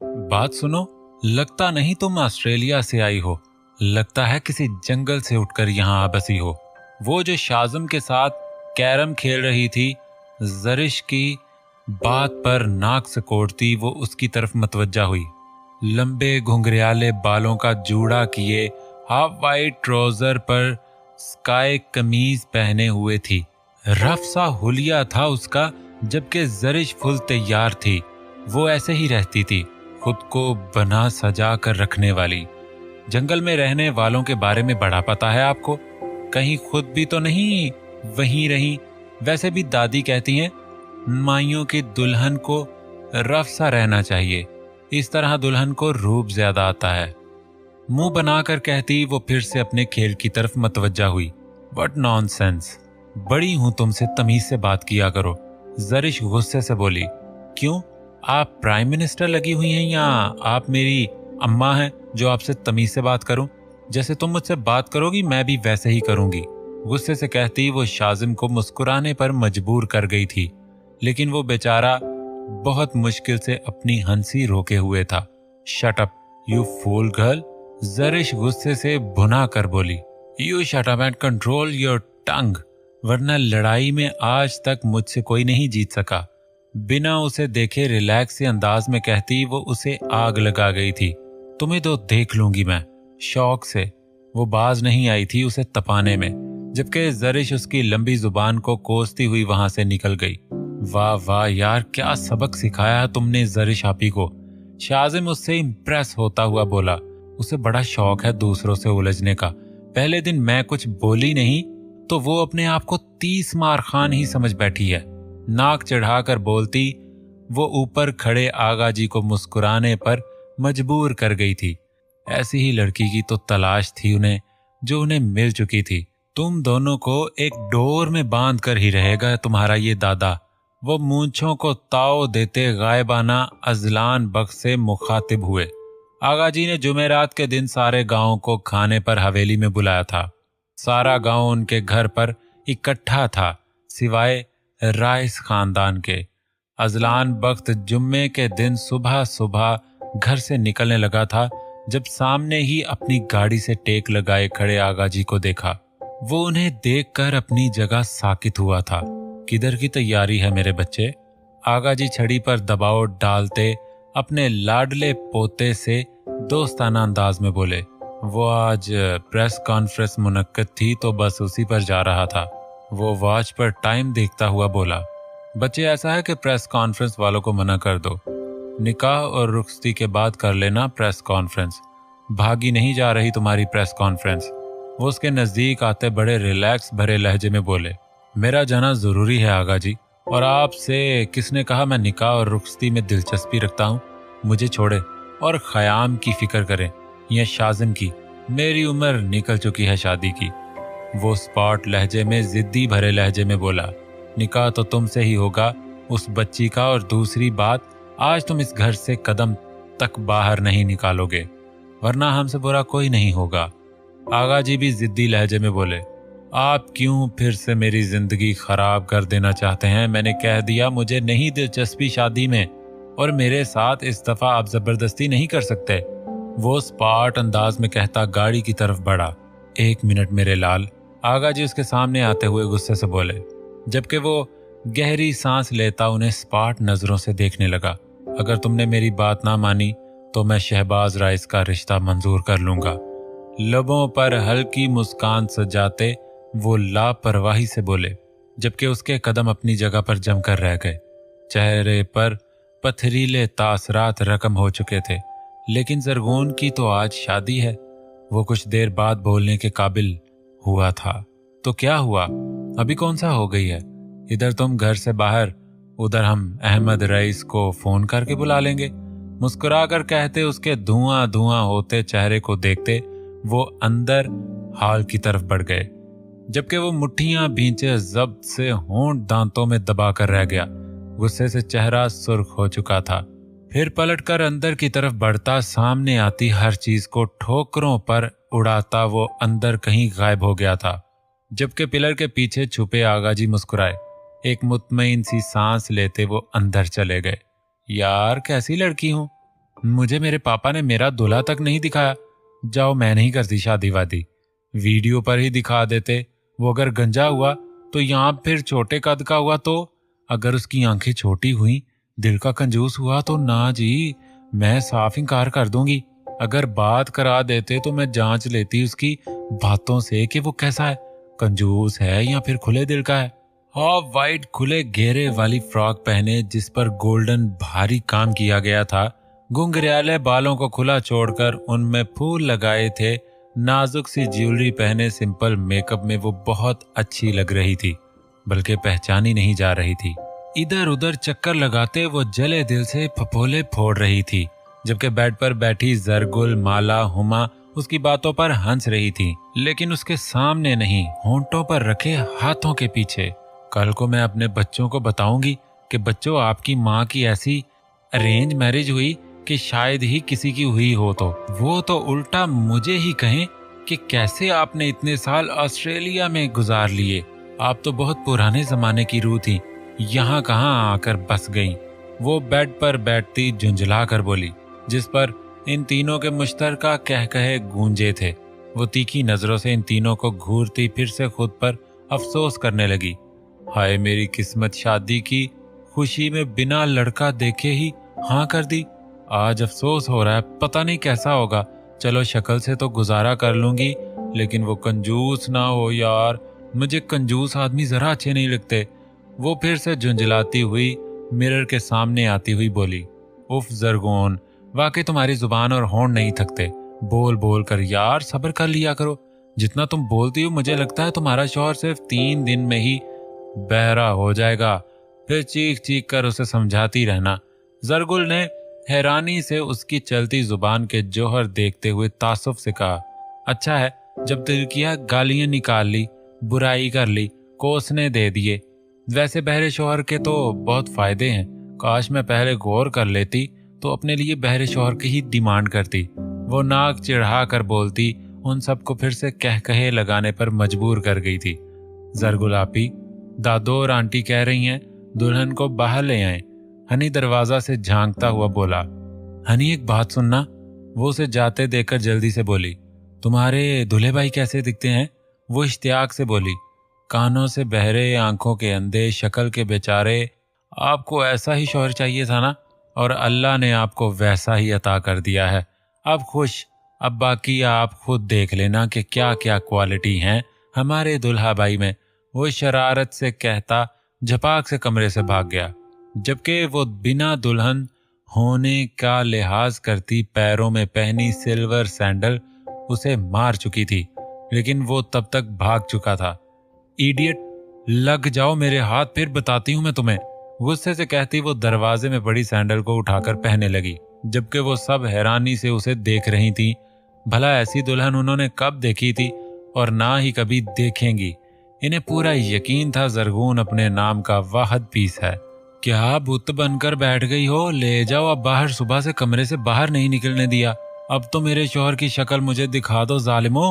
बात सुनो, लगता नहीं तुम ऑस्ट्रेलिया से आई हो, लगता है किसी जंगल से उठकर यहाँ आ बसी हो। वो जो शाज़म के साथ कैरम खेल रही थी, जरिश की बात पर नाक सिकोड़ती वो उसकी तरफ मतवज्जा हुई। लंबे घुंघरियाले बालों का जूड़ा किए, हाफ वाइट ट्राउजर पर स्काई कमीज पहने हुए थी। रफ सा हुलिया था उसका, जबकि जरिश फुल तैयार थी। वो ऐसे ही रहती थी, खुद को बना सजा कर रखने वाली। जंगल में रहने वालों के बारे में बड़ा पता है आपको, कहीं खुद भी तो नहीं वहीं रही। वैसे भी दादी कहती हैं माइयों की दुल्हन को रफ सा रहना चाहिए, इस तरह दुल्हन को रूप ज्यादा आता है। मुंह बनाकर कहती वो फिर से अपने खेल की तरफ मतवज्जा हुई। व्हाट नॉनसेंस, बड़ी हूं तुमसे तमीज से बात किया करो। जरिश गुस्से से बोली। क्यों, आप प्राइम मिनिस्टर लगी हुई हैं या आप मेरी अम्मा हैं जो आपसे तमीज से बात करूं? जैसे तुम मुझसे बात करोगी मैं भी वैसे ही करूंगी। गुस्से से कहती वो शाजिम को मुस्कुराने पर मजबूर कर गई थी, लेकिन वो बेचारा बहुत मुश्किल से अपनी हंसी रोके हुए था। Shut up you fool girl, Zarish गुस्से से भुना कर बोली। You shut up and control your tongue, वरना लड़ाई में आज तक मुझसे कोई नहीं जीत सका। बिना उसे देखे रिलैक्स से अंदाज में कहती वो उसे आग लगा गई थी। तुम्हें तो देख लूंगी मैं। शौक से वो बाज नहीं आई थी उसे तपाने में, जबकि जरिश उसकी लंबी जुबान को कोसती हुई वहां से निकल गई। वाह वाह यार, क्या सबक सिखाया है तुमने जरिश आपी को। शाजिम उससे इम्प्रेस होता हुआ बोला। उसे बड़ा शौक है दूसरों से उलझने का। पहले दिन मैं कुछ बोली नहीं तो वो अपने आप को 30 मार खान ही समझ बैठी है। नाक चढ़ाकर बोलती वो ऊपर खड़े आगा जी को मुस्कुराने पर मजबूर कर गई थी। ऐसी ही लड़की की तो तलाश थी उन्हें, जो उन्हें मिल चुकी थी। तुम दोनों को एक डोर में बांध कर ही रहेगा तुम्हारा ये दादा। वो मूंछों को ताव देते गायबाना अजलान बख्श से मुखातिब हुए। आगा जी ने जुमेरात के दिन सारे गांव को खाने पर हवेली में बुलाया था। सारा गांव उनके घर पर इकट्ठा था, सिवाय राइस खानदान के। अजलान बख्त जुम्मे के दिन सुबह सुबह घर से निकलने लगा था, जब सामने ही अपनी गाड़ी से टेक लगाए खड़े आगा जी को देखा। वो उन्हें देखकर अपनी जगह साकित हुआ था। किधर की तैयारी है मेरे बच्चे? आगा जी छड़ी पर दबाव डालते अपने लाडले पोते से दोस्ताना अंदाज में बोले। वो आज प्रेस कॉन्फ्रेंस मुनक्कद थी तो बस उसी पर जा रहा था। वो वॉच पर टाइम देखता हुआ बोला। बच्चे, ऐसा है कि प्रेस कॉन्फ्रेंस वालों को मना कर दो, निकाह और रुखसती के बाद कर लेना प्रेस कॉन्फ्रेंस। भागी नहीं जा रही तुम्हारी प्रेस कॉन्फ्रेंस। वो उसके नजदीक आते बड़े रिलैक्स भरे लहजे में बोले। मेरा जाना जरूरी है आगा जी, और आपसे किसने कहा मैं निकाह और रुखसती में दिलचस्पी रखता हूँ? मुझे छोड़े और खयाम की फिक्र करें या शाजिम की। मेरी उम्र निकल चुकी है शादी की। वो स्पॉट लहजे में जिद्दी भरे लहजे में बोला। निकाह तो तुमसे ही होगा, उस बच्ची का, और दूसरी बात आज तुम इस घर से कदम तक बाहर नहीं निकालोगे, वरना हमसे बुरा कोई नहीं होगा। आगा जी भी जिद्दी लहजे में बोले। आप क्यों फिर से मेरी जिंदगी खराब कर देना चाहते हैं? मैंने कह दिया मुझे नहीं दिलचस्पी शादी में, और मेरे साथ इस दफा आप जबरदस्ती नहीं कर सकते। वो स्पॉट अंदाज में कहता गाड़ी की तरफ बढ़ा। 1 मिनट मेरे लाल, आगा जी उसके सामने आते हुए गुस्से से बोले, जबकि वो गहरी सांस लेता उन्हें स्पॉट नजरों से देखने लगा। अगर तुमने मेरी बात ना मानी तो मैं शहबाज राइस का रिश्ता मंजूर कर लूंगा। लबों पर हल्की मुस्कान सजाते वो लापरवाही से बोले, जबकि उसके कदम अपनी जगह पर जमकर रह गए। चेहरे पर पथरीले तासरात रकम हो चुके थे, लेकिन जरगोन की तो आज शादी है। वो कुछ देर बाद बोलने के काबिल हुआ था। तो क्या हुआ, अभी कौन सा हो गई है? इधर तुम घर से बाहर, उधर हम अहमद रईस को फोन करके बुला लेंगे। मुस्कुराकर कहते उसके धुआं धुआं होते चेहरे को देखते वो अंदर हॉल की तरफ बढ़ गए, जबकि वो मुट्ठियां भींचे जब्त से होंठ दांतों में दबाकर रह गया। गुस्से से चेहरा सुर्ख हो चुका था। फिर पलटकर अंदर की तरफ बढ़ता, सामने आती हर चीज को ठोकरों पर उड़ाता वो अंदर कहीं गायब हो गया था। जबकि पिलर के पीछे छुपे आगाजी मुस्कुराए। एक मुतमईन सी सांस लेते वो अंदर चले गए। यार कैसी लड़की हूं, मुझे मेरे पापा ने मेरा दूल्हा तक नहीं दिखाया। जाओ, मैं नहीं करती शादी वादी। वीडियो पर ही दिखा देते। वो अगर गंजा हुआ तो यहाँ फिर छोटे कद का हुआ तो, अगर उसकी आंखें छोटी हुई, दिल का कंजूस हुआ तो ना जी, मैं साफ इनकार कर दूंगी। अगर बात करा देते तो मैं जांच लेती उसकी बातों से कि वो कैसा है, कंजूस है या फिर खुले दिल का है। हाफ वाइट खुले घेरे वाली फ्रॉक पहने जिस पर गोल्डन भारी काम किया गया था, घुंघराले बालों को खुला छोड़कर उनमें फूल लगाए थे, नाजुक सी ज्वेलरी पहने सिंपल मेकअप में वो बहुत अच्छी लग रही थी, बल्कि पहचानी नहीं जा रही थी। इधर उधर चक्कर लगाते वो जले दिल से फफोले फोड़ रही थी, जबकि बेड पर बैठी जरगुल, माला, हुमा उसकी बातों पर हंस रही थी, लेकिन उसके सामने नहीं, होंठों पर रखे हाथों के पीछे। कल को मैं अपने बच्चों को बताऊंगी कि बच्चों, आपकी माँ की ऐसी अरेंज मैरिज हुई कि शायद ही किसी की हुई हो, तो वो तो उल्टा मुझे ही कहें कि कैसे आपने इतने साल ऑस्ट्रेलिया में गुजार लिए। आप तो बहुत पुराने जमाने की रूह थी, यहाँ कहाँ आकर बस गई। वो बेड पर बैठती झुंझला कर बोली, जिस पर इन तीनों के मुश्तरका कह कहे गूंजे थे। वो तीखी नजरों से इन तीनों को घूरती फिर से खुद पर अफसोस करने लगी। हाय मेरी किस्मत, शादी की खुशी में बिना लड़का देखे ही हाँ कर दी। आज अफसोस हो रहा है, पता नहीं कैसा होगा। चलो शक्ल से तो गुजारा कर लूंगी, लेकिन वो कंजूस ना हो यार, मुझे कंजूस आदमी जरा अच्छे नहीं लगते। वो फिर से झुंझलाती हुई मिरर के सामने आती हुई बोली, उफ जरगोन, वाकई तुम्हारी जुबान और होंठ नहीं थकते। बोल बोल कर यार सब्र कर लिया करो। जितना तुम बोलती हो मुझे लगता है तुम्हारा शौहर सिर्फ 3 दिन में ही बहरा हो जाएगा। फिर चीख चीख कर उसे समझाती रहना। जरगुल ने हैरानी से उसकी चलती जुबान के जौहर देखते हुए तासुफ से कहा, अच्छा है, जब दिल किया गालियां निकाल ली, बुराई कर ली, कोसने दे दिए। वैसे बहरे शौहर के तो बहुत फायदे हैं। काश मैं पहले गौर कर लेती तो अपने लिए बहरे शौहर की ही डिमांड करती। वो नाक चिढ़ा कर बोलती, उन सबको फिर से कह कहे लगाने पर मजबूर कर गई थी। जरगुल आपी, दादो और आंटी कह रही हैं दुल्हन को बाहर ले आए। हनी दरवाजा से झांकता हुआ बोला, हनी एक बात सुनना। वो उसे जाते देखकर जल्दी से बोली, तुम्हारे दूल्हे भाई कैसे दिखते हैं? वो इश्तियाक से बोली, कानों से बहरे, आंखों के अंधे, शक्ल के बेचारे। आपको ऐसा ही शौहर चाहिए था ना, और अल्लाह ने आपको वैसा ही अता कर दिया है। अब खुश। अब बाकी आप खुद देख लेना कि क्या क्या क्वालिटी हैं हमारे दुल्हा भाई में। वो शरारत से कहता झपाक से कमरे से भाग गया, जबकि वो बिना दुल्हन होने का लिहाज करती पैरों में पहनी सिल्वर सैंडल उसे मार चुकी थी, लेकिन वो तब तक भाग चुका था। इडियट, लग जाओ मेरे हाथ, फिर बताती हूँ मैं तुम्हें। गुस्से से कहती वो दरवाजे में पड़ी सैंडल को उठाकर पहनने लगी, जबकि वो सब हैरानी से उसे देख रही थी। भला ऐसी दुल्हन उन्होंने कब देखी थी और ना ही कभी देखेंगी। इन्हें पूरा यकीन था जरगून अपने नाम का वाहद पीस है। क्या बुत बनकर बैठ गई हो? ले जाओ अब बाहर। सुबह से कमरे से बाहर नहीं निकलने दिया। अब तो मेरे शौहर की शक्ल मुझे दिखा दो जालिमो।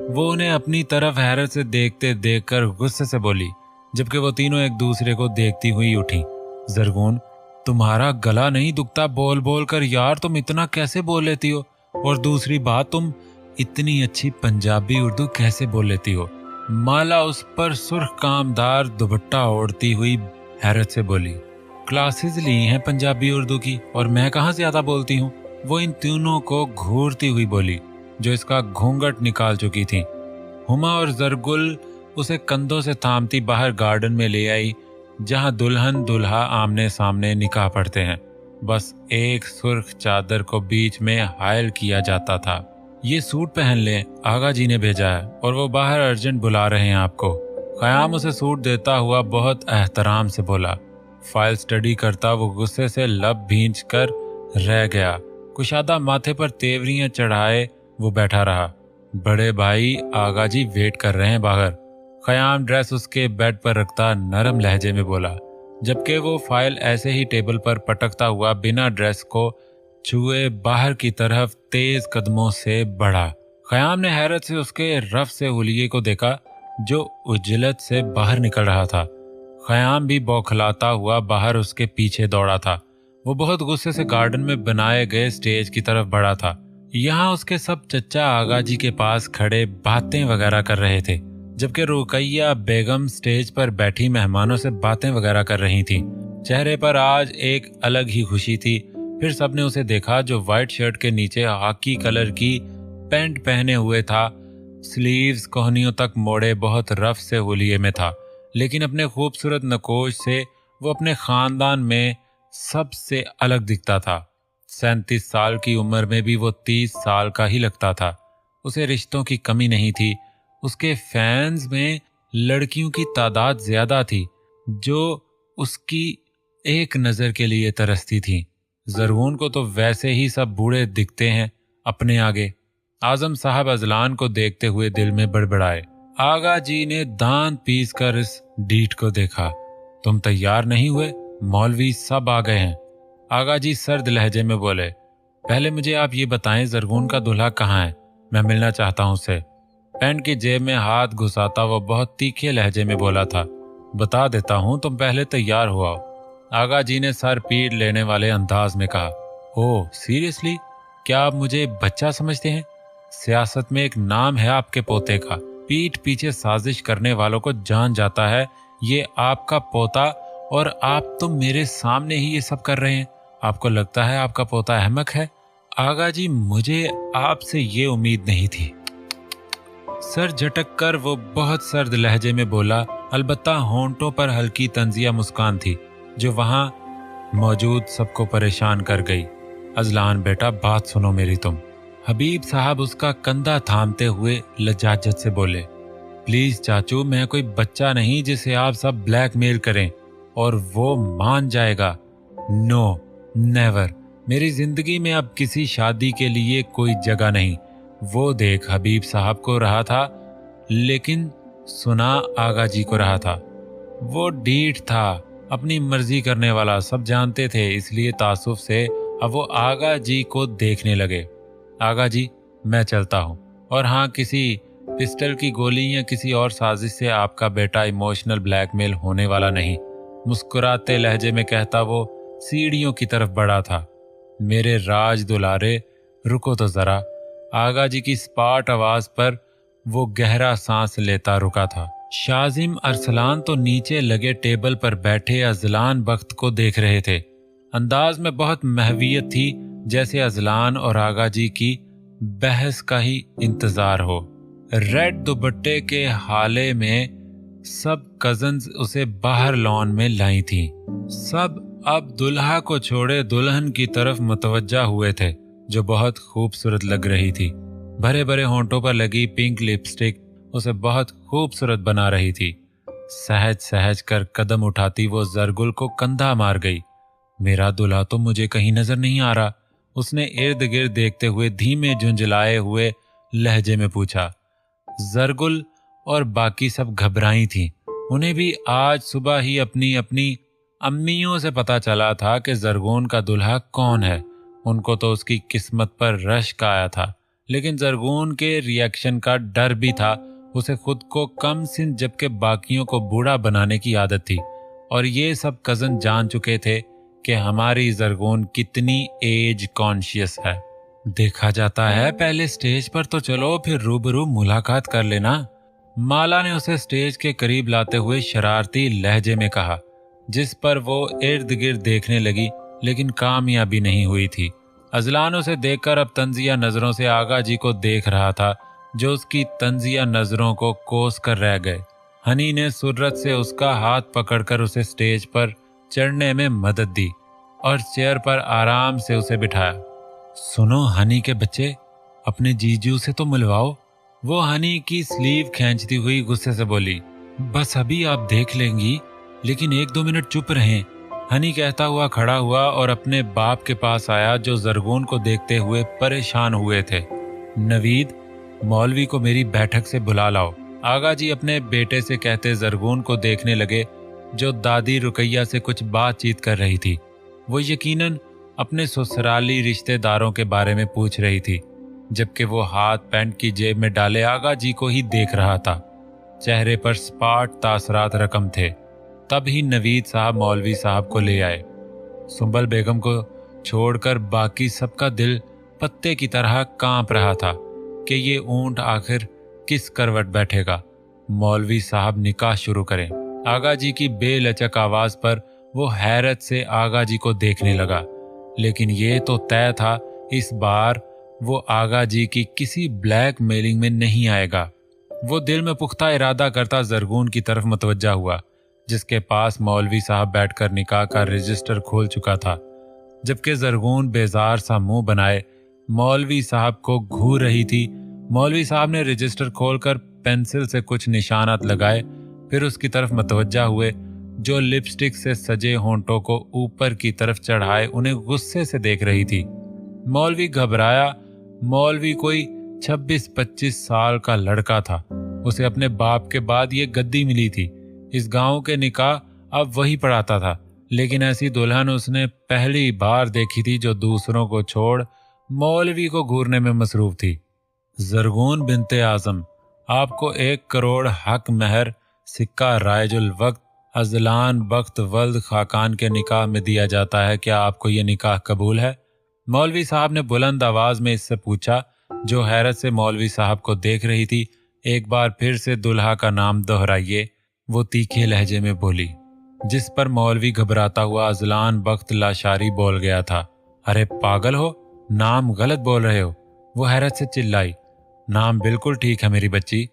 वो उन्हें अपनी तरफ हैरत से देखते देखकर गुस्से से बोली, जबकि वो तीनों एक दूसरे को देखती हुई उठी। जरगून, तुम्हारा गला नहीं दुखता बोल बोल कर यार? तुम इतना कैसे बोल लेती हो? और दूसरी बात, तुम इतनी अच्छी पंजाबी उर्दू कैसे बोल लेती हो? माला उस पर सुर्ख कामदार दुपट्टा ओढ़ती हुई हैरत से बोली, क्लासेस ली हैं पंजाबी उर्दू की, और मैं कहाँ ज्यादा बोलती हूँ? वो इन तीनों को घूरती हुई बोली, जो इसका घूंघट निकाल चुकी थी। हुमा और जरगुल उसे कंधों से थामती बाहर गार्डन में ले आई, जहां दुल्हन दूल्हा आमने सामने निकाह पढ़ते हैं। बस एक सुर्ख चादर को बीच में हायल किया जाता था। ये सूट पहन ले, आगा जी ने भेजा है, और वो बाहर अर्जेंट बुला रहे हैं आपको। क़याम उसे सूट देता हुआ बहुत एहतराम से बोला। फाइल स्टडी करता वो गुस्से से लब भींच कर रह गया। कुशादा माथे पर तेवरियां चढ़ाए वो बैठा रहा। बड़े भाई आगा जी वेट कर रहे हैं बाहर। क़याम ड्रेस उसके बेड पर रखता नरम लहजे में बोला, जबकि वो फाइल ऐसे ही टेबल पर पटकता हुआ बिना ड्रेस को छुए बाहर की तरफ तेज कदमों से बढ़ा। क़याम ने हैरत से उसके रफ से हुलिये को देखा, जो उजलत से बाहर निकल रहा था। क़याम भी बौखलाता हुआ बाहर उसके पीछे दौड़ा था। वो बहुत गुस्से से गार्डन में बनाए गए स्टेज की तरफ बढ़ा था। यहाँ उसके सब चच्चा आगा जी के पास खड़े बातें वगैरह कर रहे थे, जबकि रुकैया बेगम स्टेज पर बैठी मेहमानों से बातें वगैरह कर रही थी। चेहरे पर आज एक अलग ही खुशी थी। फिर सबने उसे देखा जो व्हाइट शर्ट के नीचे खाकी कलर की पैंट पहने हुए था। स्लीव्स कोहनियों तक मोड़े बहुत रफ से हुलिये में था, लेकिन अपने खूबसूरत नकोश से वो अपने खानदान में सबसे अलग दिखता था। 37 साल की उम्र में भी वो 30 साल का ही लगता था। उसे रिश्तों की कमी नहीं थी। उसके फैंस में लड़कियों की तादाद ज्यादा थी जो उसकी एक नजर के लिए तरसती थी। जरगून को तो वैसे ही सब बूढ़े दिखते हैं अपने आगे। आजम साहब अजलान को देखते हुए दिल में बड़बड़ाए। आगा जी ने दांत पीस कर इस डीठ को देखा। तुम तैयार नहीं हुए? मौलवी सब आ गए हैं। आगा जी सर्द लहजे में बोले, पहले मुझे आप ये बताएं जरगून का दूल्हा कहाँ है? मैं मिलना चाहता हूँ उससे। पैंट की जेब में हाथ घुसाता वो बहुत तीखे लहजे में बोला था, बता देता हूँ, तुम पहले तैयार हुआ। आगा जी ने सर पीट लेने वाले अंदाज में कहा, ओह सीरियसली? क्या आप मुझे बच्चा समझते हैं? सियासत में एक नाम है आपके पोते का। पीठ पीछे साजिश करने वालों को जान जाता है ये आपका पोता, और आप तो मेरे सामने ही ये सब कर रहे हैं। आपको लगता है आपका पोता अहमक है? आगा जी, मुझे आपसे ये उम्मीद नहीं थी। सर झटक कर वो बहुत सर्द लहजे में बोला, अलबत्ता होंठों पर हल्की तंजिया मुस्कान थी जो वहां मौजूद सबको परेशान कर गई। अजलान बेटा, बात सुनो मेरी तुम। हबीब साहब उसका कंधा थामते हुए लजाजत से बोले, प्लीज चाचू, मैं कोई बच्चा नहीं जिसे आप सब ब्लैकमेल करें और वो मान जाएगा। नो नेवर, मेरी जिंदगी में अब किसी शादी के लिए कोई जगह नहीं। वो देख, हबीब साहब को रहा था लेकिन सुना आगा जी को रहा था। वो डीठ था, अपनी मर्जी करने वाला, सब जानते थे, इसलिए तासुफ से अब वो आगा जी को देखने लगे। आगा जी, मैं चलता हूँ, और हाँ, किसी पिस्टल की गोली या किसी और साजिश से आपका बेटा इमोशनल ब्लैकमेल होने वाला नहीं। मुस्कुराते लहजे में कहता वो सीढ़ियों की तरफ बढ़ा था। मेरे राज दुलारे, रुको तो जरा। आगा जी की स्पाट आवाज पर वो गहरा सांस लेता रुका था। शाजिम अरसलान तो नीचे लगे टेबल पर बैठे अजलान बख्त को देख रहे थे। अंदाज में बहुत महवियत थी, जैसे अजलान और आगा जी की बहस का ही इंतजार हो। रेड दुपट्टे के हाले में सब कजन्स उसे बाहर लॉन में लाई थी। सब अब दुल्हा को छोड़े दुल्हन की तरफ मुतवज्जा हुए थे, जो बहुत खूबसूरत लग रही थी। भरे भरे होंठों पर लगी पिंक लिपस्टिक उसे बहुत खूबसूरत बना रही थी। सहज सहज कर कदम उठाती वो जरगुल को कंधा मार गई। मेरा दूल्हा तो मुझे कहीं नजर नहीं आ रहा, उसने इर्द गिर्द देखते हुए धीमे झुंझलाए हुए लहजे में पूछा। जरगुल और बाकी सब घबराई थी। उन्हें भी आज सुबह ही अपनी अपनी अम्मियों से पता चला था कि जरगून का दूल्हा कौन है। उनको तो उसकी किस्मत पर रश्क आया था, लेकिन जरगून के रिएक्शन का डर भी था। उसे खुद को कम सिन जबकि बाकियों को बूढ़ा बनाने की आदत थी, और ये सब कजन जान चुके थे कि हमारी जरगून कितनी एज कॉन्शियस है। देखा जाता है, पहले स्टेज पर तो चलो, फिर रूबरू मुलाकात कर लेना। माला ने उसे स्टेज के करीब लाते हुए शरारती लहजे में कहा, जिस पर वो इर्द गिर्द देखने लगी, लेकिन कामयाबी नहीं हुई थी। अजलान उसे देखकर अब तंजिया नजरों से आगा जी को देख रहा था, जो उसकी तंजिया नजरों को कोस कर रह गए। हनी ने सुर्रत से उसका हाथ पकड़कर उसे स्टेज पर चढ़ने में मदद दी और चेयर पर आराम से उसे बिठाया। सुनो हनी के बच्चे, अपने जीजू से तो मिलवाओ। वो हनी की स्लीव खींचती हुई गुस्से से बोली। बस अभी आप देख लेंगी, लेकिन 1-2 मिनट चुप रहें। हनी कहता हुआ खड़ा हुआ और अपने बाप के पास आया, जो जरगून को देखते हुए परेशान हुए थे। नवीद, मौलवी को मेरी बैठक से बुला लाओ। आगा जी अपने बेटे से कहते जरगून को देखने लगे, जो दादी रुकैया से कुछ बातचीत कर रही थी। वो यकीनन अपने ससुराली रिश्तेदारों के बारे में पूछ रही थी, जबकि वो हाथ पैंट की जेब में डाले आगा जी को ही देख रहा था। चेहरे पर स्पाट तासरात रकम थे। तब ही नवीद साहब मौलवी साहब को ले आए। सुंबल बेगम को छोड़कर बाकी सबका दिल पत्ते की तरह कांप रहा था कि ये ऊंट आखिर किस करवट बैठेगा। मौलवी साहब निकाह शुरू करें। आगा जी की बेलचक आवाज पर वो हैरत से आगा जी को देखने लगा, लेकिन ये तो तय था इस बार वो आगा जी की किसी ब्लैक मेलिंग में नहीं आएगा। वो दिल में पुख्ता इरादा करता जरगून की तरफ मुतवज्जा हुआ, जिसके पास मौलवी साहब बैठकर निकाह का रजिस्टर खोल चुका था। जबकि जरगून बेजार सा मुंह बनाए मौलवी साहब को घूर रही थी, मौलवी साहब ने रजिस्टर खोलकर पेंसिल से कुछ निशानात लगाए, फिर उसकी तरफ मुतवज्जा हुए, जो लिपस्टिक से सजे होंठों को ऊपर की तरफ चढ़ाए उन्हें गुस्से से देख रही थी। मौलवी घबराया। मौलवी कोई 26-25 साल का लड़का था। उसे अपने बाप के बाद ये गद्दी मिली थी। इस गांव के निकाह अब वही पढ़ाता था, लेकिन ऐसी दुल्हन उसने पहली बार देखी थी जो दूसरों को छोड़ मौलवी को घूरने में मसरूफ थी। जरगून बिनते आजम, आपको 1 करोड़ हक महर सिक्का रायजुल वक्त अजलान बख्त वल्द खाकान के निकाह में दिया जाता है। क्या आपको ये निकाह कबूल है? मौलवी साहब ने बुलंद आवाज में इससे पूछा, जो हैरत से मौलवी साहब को देख रही थी। एक बार फिर से दुल्हा का नाम दोहराइए, वो तीखे लहजे में बोली, जिस पर मौलवी घबराता हुआ अजलान बख्त लाशारी बोल गया था। अरे पागल हो, नाम गलत बोल रहे हो। वो हैरत से चिल्लाई। नाम बिल्कुल ठीक है मेरी बच्ची।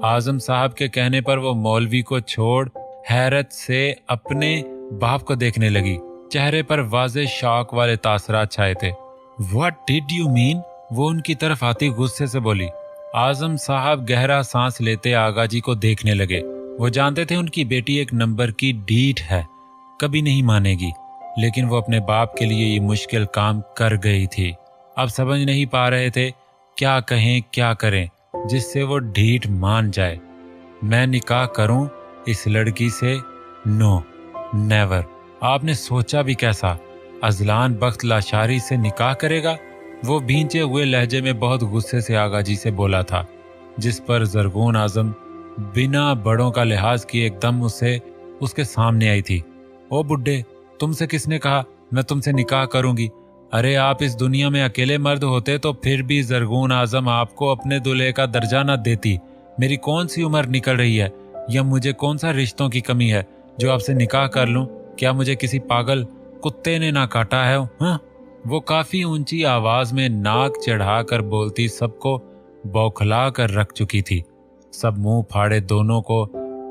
आजम साहब के कहने पर वो मौलवी को छोड़ हैरत से अपने बाप को देखने लगी। चेहरे पर वाज़े शौक वाले तासरात छाए थे। What did you mean? वो उनकी तरफ आती गुस्से से बोली। आजम साहब गहरा सांस लेते आगा जी को देखने लगे। वो जानते थे उनकी बेटी 1 नंबर की ढीठ है, कभी नहीं मानेगी, लेकिन वो अपने बाप के लिए ये मुश्किल काम कर गई थी। अब समझ नहीं पा रहे थे क्या कहें क्या करें जिससे वो ढीठ मान जाए। मैं निकाह करूं इस लड़की से? No, never. आपने सोचा भी कैसा? अजलान बख्त लाशारी से निकाह करेगा? वो भींचे हुए लहजे में बहुत गुस्से से आगा जी से बोला था, जिस पर जरगून आजम बिना बड़ों का लिहाज किए एकदम उसके सामने आई थी। ओ बुड्ढे, तुमसे किसने कहा मैं तुमसे निकाह करूंगी? अरे आप इस दुनिया में अकेले मर्द होते तो फिर भी जरगून आजम आपको अपने दूल्हे का दर्जा न देती। मेरी कौन सी उम्र निकल रही है, या मुझे कौन सा रिश्तों की कमी है जो आपसे निकाह कर लूं? क्या मुझे किसी पागल कुत्ते ने ना काटा है? हाँ? वो काफी ऊंची आवाज में नाक चढ़ाकर बोलती सबको बौखला कर रख चुकी थी। सब मुंह फाड़े दोनों को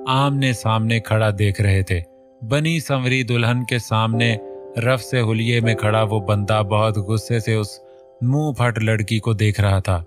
आमने सामने खड़ा देख रहे थे। बनी संवरी दुल्हन के सामने रफ से हुलिये में खड़ा वो बंदा बहुत गुस्से से उस मुंह फट लड़की को देख रहा था।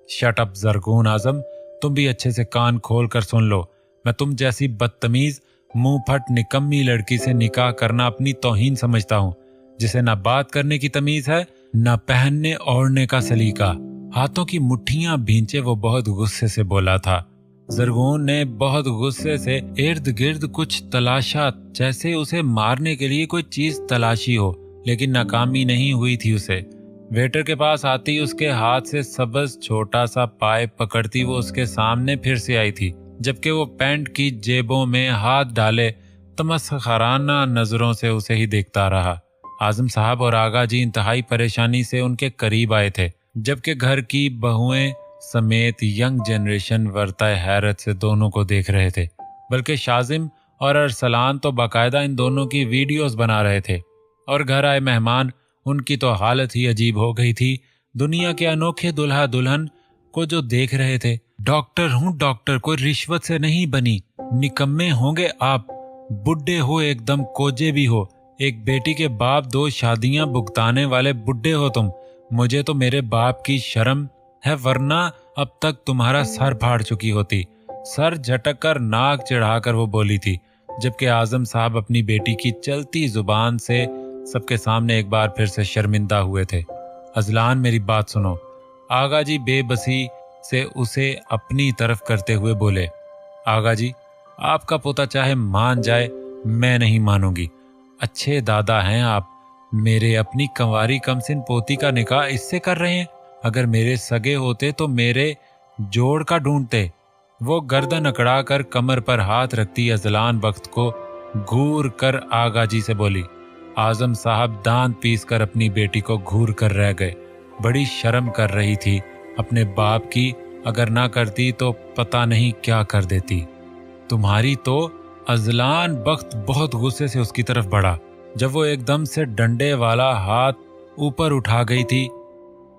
शट अप जरगून आजम, तुम भी अच्छे से कान खोल कर सुन लो। मैं तुम जैसी बदतमीज मुंह फट निकम्मी लड़की से निकाह करना अपनी तौहीन समझता हूँ, जिसे ना बात करने की तमीज है ना पहनने ओढ़ने का सलीका। हाथों की मुट्ठियां भींचे वो बहुत गुस्से से बोला था। जरगून ने बहुत गुस्से से इर्द गिर्द कुछ तलाशा, जैसे उसे मारने के लिए कोई चीज तलाशी हो, लेकिन नाकामी नहीं हुई थी उसे। वेटर के पास आती उसके हाथ से सबज छोटा सा पाइप पकड़ती वो उसके सामने फिर से आई थी, जबकि वो पैंट की जेबों में हाथ डाले तमस्खराना नजरों से उसे ही देखता रहा। आजम साहब और आगा जी इंतहाई परेशानी से उनके करीब आए थे, जबकि घर की बहुएं समेत यंग जनरेशन वर्ताए हैरत से दोनों को देख रहे थे। बल्कि शाजिम और अरसलान तो बाकायदा इन दोनों की वीडियोस बना रहे थे, और घर आए मेहमान, उनकी तो हालत ही अजीब हो गई थी। दुनिया के अनोखे दुल्हा दुल्हन को जो देख रहे थे। डॉक्टर हूँ डॉक्टर, कोई रिश्वत से नहीं बनी। निकम्मे होंगे आप, बुड्ढे हो एकदम, कोजे भी हो, एक बेटी के बाप 2 शादियां भुगताने वाले बुड्ढे हो तुम। मुझे तो मेरे बाप की शर्म है, वरना अब तक तुम्हारा सर फाड़ चुकी होती। सर झटक कर नाक चढ़ाकर वो बोली थी, जबकि आजम साहब अपनी बेटी की चलती जुबान से सबके सामने एक बार फिर से शर्मिंदा हुए थे। अजलान मेरी बात सुनो। आगा जी बेबसी से उसे अपनी तरफ करते हुए बोले, आगा जी आपका पोता चाहे मान जाए, मैं नहीं मानूंगी। अच्छे दादा हैं आप, मेरे अपनी कंवारी कमसिन पोती का निकाह इससे कर रहे हैं। अगर मेरे सगे होते तो मेरे जोड़ का ढूंढते। वो गर्दन अकड़ा कर कमर पर हाथ रखती अजलान बख्त को घूर कर आगा जी से बोली, आजम साहब दांत पीस कर अपनी बेटी को घूर कर रह गए। बड़ी शर्म कर रही थी अपने बाप की, अगर ना करती तो पता नहीं क्या कर देती। तुम्हारी तो। अजलान बख्त बहुत गुस्से से उसकी तरफ बढ़ा जब वो एकदम से डंडे वाला हाथ ऊपर उठा गई थी,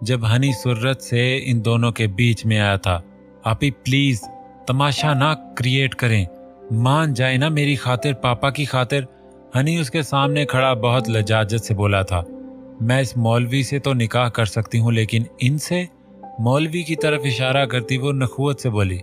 जब हनी सुर्रत से इन दोनों के बीच में आया था। आपी प्लीज तमाशा ना क्रिएट करें, मान जाए ना मेरी खातिर, पापा की खातिर। हनी उसके सामने खड़ा बहुत लजाजत से बोला था, मैं इस मौलवी से तो निकाह कर सकती हूँ, लेकिन इनसे? मौलवी की तरफ इशारा करती वो नखुवत से बोली,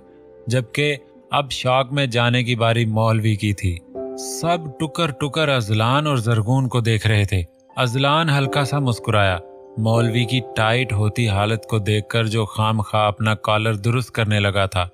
जबकि अब शौक में जाने की बारी मौलवी की थी। सब टुकर टुकर अजलान और जरगून को देख रहे थे। अजलान हल्का सा मुस्कुराया। मौलवी की टाइट होती हालत को देखकर जो खामखा अपना कॉलर दुरुस्त करने लगा था।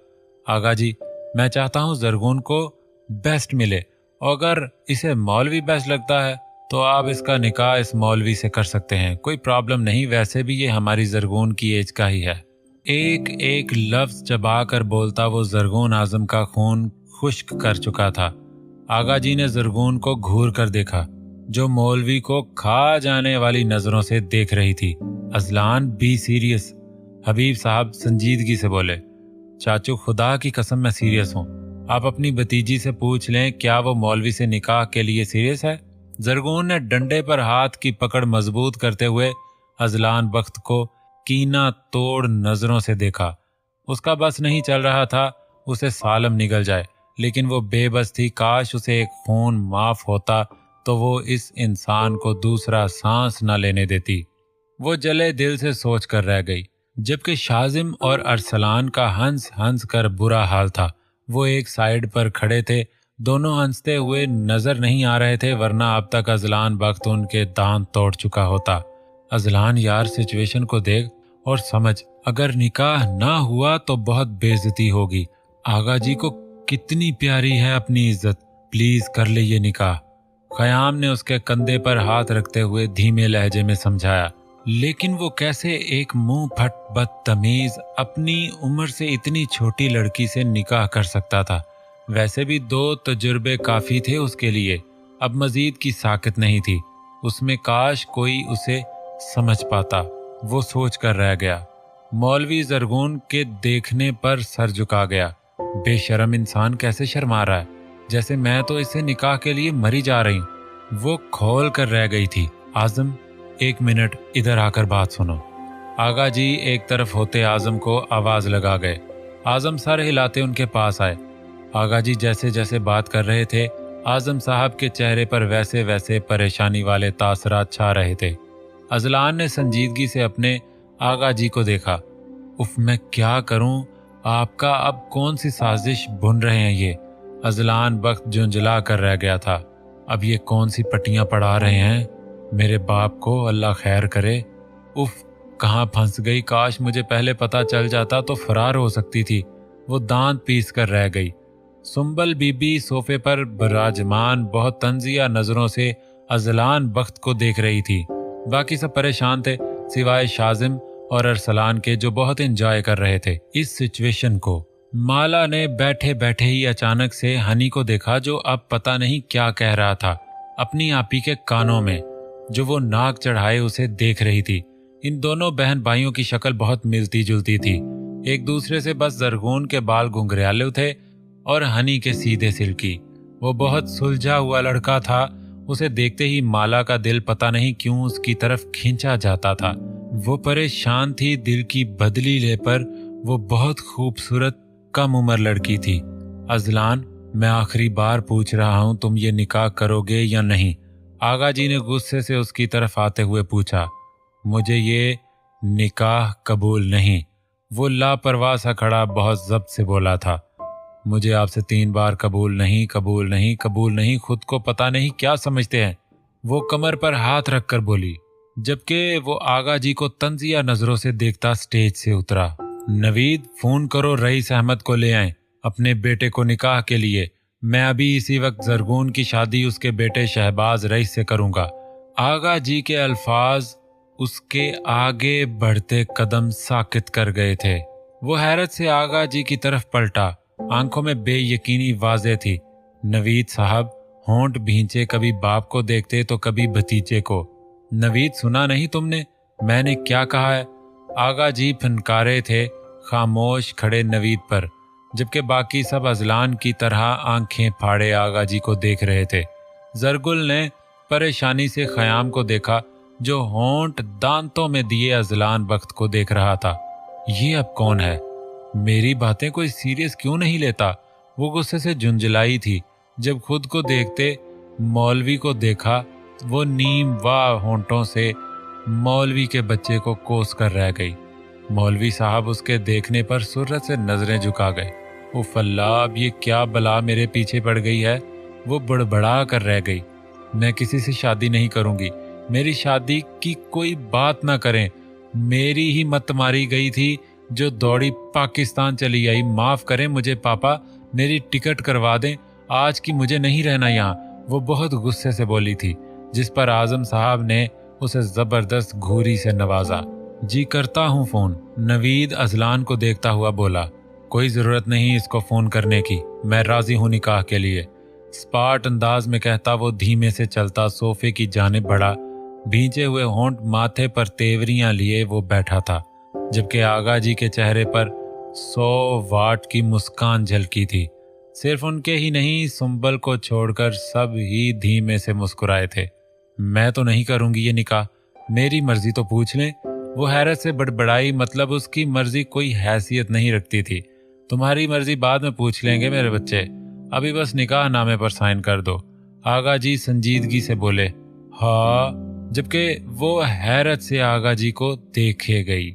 आगा जी, मैं चाहता हूँ जरगून को बेस्ट मिले, और अगर इसे मौलवी बेस्ट लगता है तो आप इसका निकाह इस मौलवी से कर सकते हैं, कोई प्रॉब्लम नहीं, वैसे भी ये हमारी जरगून की एज का ही है। एक एक लफ्ज चबा कर बोलता वो जरगून आजम का खून खुश्क कर चुका था। आगा जी ने जरगून को घूर कर देखा, जो मौलवी को खा जाने वाली नजरों से देख रही थी। Azlan, be serious. हबीब साहब संजीदगी से बोले, चाचू खुदा की कसम मैं सीरियस हूँ, आप अपनी भतीजी से पूछ लें क्या वो मौलवी से निकाह के लिए सीरियस है। जरगून ने डंडे पर हाथ की पकड़ मजबूत करते हुए अजलान बख्त को कीना तोड़ नजरों से देखा। उसका बस नहीं चल रहा था उसे सालम निगल जाए, लेकिन वो बेबस थी। काश उसे एक खून माफ होता तो वो इस इंसान को दूसरा सांस न लेने देती। वो जले दिल से सोच कर रह गई, जबकि शाजिम और अरसलान का हंस हंस कर बुरा हाल था। वो एक साइड पर खड़े थे, दोनों हंसते हुए नजर नहीं आ रहे थे, वरना अब तक अजलान बख्त उनके दांत तोड़ चुका होता। अजलान यार, सिचुएशन को देख और समझ, अगर निकाह ना हुआ तो बहुत बेइज्जती होगी। आगा जी को कितनी प्यारी है अपनी इज्जत, प्लीज कर ले ये निकाह। ख़याम ने उसके कंधे पर हाथ रखते हुए धीमे लहजे में समझाया। लेकिन वो कैसे एक मुंह फट बदतमीज अपनी उम्र से इतनी छोटी लड़की से निकाह कर सकता था। वैसे भी 2 तजुर्बे काफी थे उसके लिए, अब मजीद की साकत नहीं थी उसमें। काश कोई उसे समझ पाता, वो सोच कर रह गया। मौलवी जरगून के देखने पर सर झुका गया। बेशरम इंसान, कैसे शर्मा रहा है, जैसे मैं तो इससे निकाह के लिए मरी जा रही हूँ। वो खोल कर रह गई थी। आजम, 1 मिनट इधर आकर बात सुनो। आगा जी एक तरफ होते आजम को आवाज लगा गए। आजम सर हिलाते उनके पास आए। आगा जी जैसे जैसे बात कर रहे थे, आजम साहब के चेहरे पर वैसे वैसे परेशानी वाले तासरात छा रहे थे। अजलान ने संजीदगी से अपने आगा जी को देखा। उफ, मैं क्या करूं, आपका अब कौन सी साजिश बुन रहे हैं ये? अजलान बख्त झुंझला कर रह गया था। अब ये कौन सी पट्टियां पढ़ा रहे हैं मेरे बाप को, अल्लाह खैर करे। उफ, कहाँ फंस गई, काश मुझे पहले पता चल जाता तो फरार हो सकती थी। वो दांत पीस कर रह गई। सुंबल बीबी सोफे पर विराजमान बहुत तंजिया नजरों से अजलान बख्त को देख रही थी। बाकी सब परेशान थे सिवाय शाजिम और अरसलान के, जो बहुत एंजॉय कर रहे थे इस सिचुएशन को। माला ने बैठे बैठे ही अचानक से हनी को देखा, जो अब पता नहीं क्या कह रहा था अपनी आपी के कानों में, जो वो नाक चढ़ाए उसे देख रही थी। इन दोनों बहन भाइयों की शक्ल बहुत मिलती जुलती थी, एक दूसरे से बस जरगून के बाल घुंघराले थे और हनी के सीधे सिल्की। वो बहुत सुलझा हुआ लड़का था, उसे देखते ही माला का दिल पता नहीं क्यों उसकी तरफ खींचा जाता था। वो परेशान थी दिल की बदली ले पर, वो बहुत खूबसूरत कम उम्र लड़की थी। अजलान, मैं आखिरी बार पूछ रहा हूं, तुम ये निकाह करोगे या नहीं? आगा जी ने गुस्से से उसकी तरफ आते हुए पूछा। मुझे ये निकाह कबूल नहीं, वो लापरवाह सा खड़ा बहुत जब्त से बोला था। मुझे आपसे 3 बार कबूल नहीं, कबूल नहीं, कबूल नहीं, खुद को पता नहीं क्या समझते हैं। वो कमर पर हाथ रखकर बोली, जबकि वो आगा जी को तंजिया नजरों से देखता स्टेज से उतरा। नवीद, फोन करो, रईस अहमद को ले आए अपने बेटे को निकाह के लिए। मैं अभी इसी वक्त जरगून की शादी उसके बेटे शहबाज रईस से करूंगा। आगा जी के अल्फाज उसके आगे बढ़ते कदम साकित कर गए थे। वो हैरत से आगा जी की तरफ पलटा, आंखों में बेयकीनी वाज़े थी। नवीद साहब, होंठ भींचे, कभी बाप को देखते तो कभी भतीजे को। नवीद, सुना नहीं तुमने मैंने क्या कहा है? आगा जी फनकारे थे खामोश खड़े नवीद पर, जबकि बाकी सब अजलान की तरह आंखें फाड़े आगा जी को देख रहे थे। जरगुल ने परेशानी से खयाम को देखा, जो होंठ दांतों में दिए अजलान बख्त को देख रहा था। ये अब कौन है? मेरी बातें कोई सीरियस क्यों नहीं लेता? वो गुस्से से झुंझलाई थी। जब खुद को देखते मौलवी को देखा, वो नीम वाह होंठों से मौलवी के बच्चे को कोस कर रह गई। मौलवी साहब उसके देखने पर सुर्रत से नजरें झुका गए। उफ अल्लाह, अब ये क्या बला मेरे पीछे पड़ गई है? वो बड़बड़ा कर रह गई, मैं किसी से शादी नहीं करूंगी, मेरी शादी की कोई बात ना करें। मेरी ही मत मारी गई थी जो दौड़ी पाकिस्तान चली आई। माफ करें मुझे पापा, मेरी टिकट करवा दें, आज की मुझे नहीं रहना यहाँ। वो बहुत गुस्से से बोली थी, जिस पर आजम साहब ने उसे जबरदस्त घूरी से नवाजा। जी करता हूँ फोन, नवीद अजलान को देखता हुआ बोला। कोई जरूरत नहीं इसको फोन करने की, मैं राजी हूँ निकाह के लिए। स्पाट अंदाज में कहता वो धीमे से चलता सोफे की जानिब बढ़ा। भींचे हुए होंठ माथे पर तेवरियां लिए वो बैठा था, जबकि आगा जी के चेहरे पर 100 वाट की मुस्कान झलकी थी। सिर्फ उनके ही नहीं, सुंबल को छोड़कर सब ही धीमे से मुस्कुराए थे। मैं तो नहीं करूंगी ये निकाह, मेरी मर्जी तो पूछ लें। वो हैरत से बड़बड़ाई, मतलब उसकी मर्जी कोई हैसियत नहीं रखती थी। तुम्हारी मर्जी बाद में पूछ लेंगे मेरे बच्चे, अभी बस निकाह नामे पर साइन कर दो। आगा जी संजीदगी से बोले। हाँ, जबकि वो हैरत से आगा जी को देखे गई।